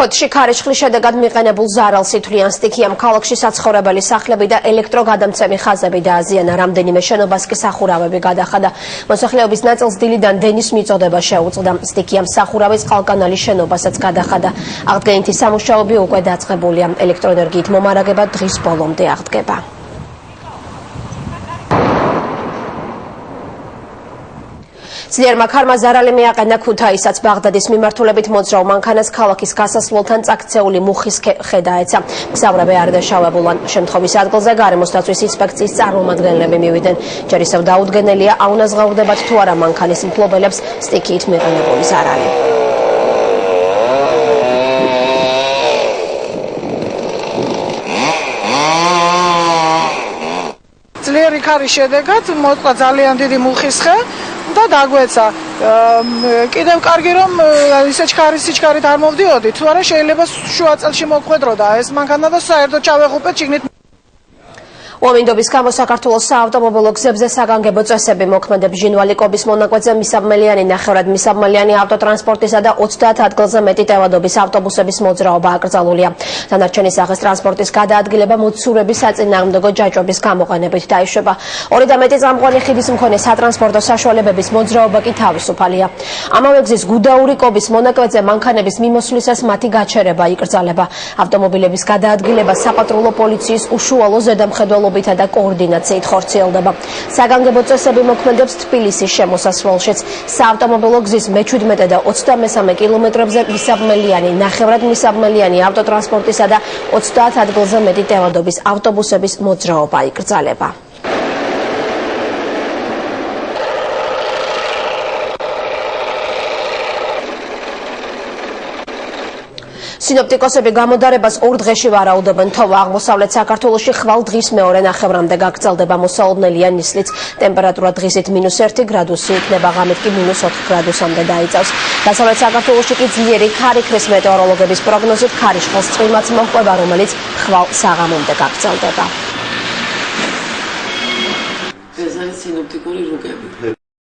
ფოთში ქარიშხლის შედეგად მიყენებულ ზარალს ითვლიან სტიქიამ ქალაქში საცხოვრებელი სახლები და ელექტროგადამცემი ხაზები დააზიანა. რამდენიმე შენობას კი სახურავები გადახადა. მოსახლეობის ნაწილს დილიდან დენის მიწოდება შეუწყდა. სტიქიამ სახურავის წყალკანალის შენობასაც გადახადა. აღდგენითი სამუშაოები უკვე დაწყებულია. ელექტროენერგიით მომარაგება დღის ბოლომდე აღდგება. ძლიერმა ქარმა ზარალი მიაყენა ქუთაისაც. ბაღდადის მიმართულებით მოძრავ მანქანას ქალაქის გასასვლელთან წაქცეული მუხის ხე დაეცა. მგზავრები არ დაშავებულან. შემთხვევის ადგილზე გარემოს დაცვის ინსპექციის წარმომადგენლები მივიდნენ. ჯერ ისევ დაუდგენელია აუნაზღაურდებათ თუ არა მანქანის მფლობელებს სტიქიით მიყენებული ზარალი. ძლიერი ქარის შედეგად მოწყდა ძალიან დიდი მუხის ხე და დაგვეცა. კიდევ კარგი რომ ისე სიჩქარით არ მოვდიოდი, თუ არა შეიძლება შუა წელში მოგხვედროდა ეს მანქანა და საერთოდ ჩავეხუპეთ შიგნით. უამინდობის გამო საქართველოს საავტომობილო გზებზე საგანგებო წესები მოქმედებს. ჟინვალი კობის მონაკვეთზე მისაბმელიანი, ნახევრად მისაბმელიანი ავტოტრანსპორტისა და 30 ადგილზე მეტი ტევადობის ავტობუსების მოძრაობა აკრძალულია. დანარჩენი სახის ტრანსპორტის გადაადგილება მოცურების საწინააღმდეგო ჯაჭვების გამოყენებით დაიშვება. 2 და მეტი წამყვანი ხიდის მქონე სატრანსპორტო საშუალებების მოძრაობა კი თავისუფალია. ამავე გზის გუდაური კობის მონაკვეთზე მანქანების მიმოსვლისას მათი გაჩერება იკრძალება. ავტომობილების გადაადგილება საპატრულო პოლიციის უშუალო ზედამხედველობითა და კოორდინაციით ხორციელდება. საგანგებო წესები მოქმედებს თბილისის შემოსასვლელშიც. საავტომობილო გზის მე-17 და 23 კილომეტრებზე მისაბმელიანი, ნახევრად მისაბმელიანი ავტოტრანსპორტისა და 30 ადგილზე მეტი ტევადობის ავტობუსების მოძრაობა იკრძალება. სინოპტიკოსები გამოდარებას 2 დღეში ვარაუდობენ. თოვა აღმოსავლეთ საქართველოში ხვალ დღის მეორე ნახევრამდე გაგრძელდება. მოსალოდნელია ნისლიც. ტემპერატურა დღისით -1 გრადუსი იქნება, ღამით კი -4 გრადუსამდე დაიცავს. დასავლეთ საქართველოში კი ძლიერი ქარი ქრის მეტეოროლოგების პროგნოზით ქარიშხალს წყიმაც მოჰყვება, რომელიც ხვალ საღამომდე გაგრძელდება. ეს არის სინოპტიკური რუკები.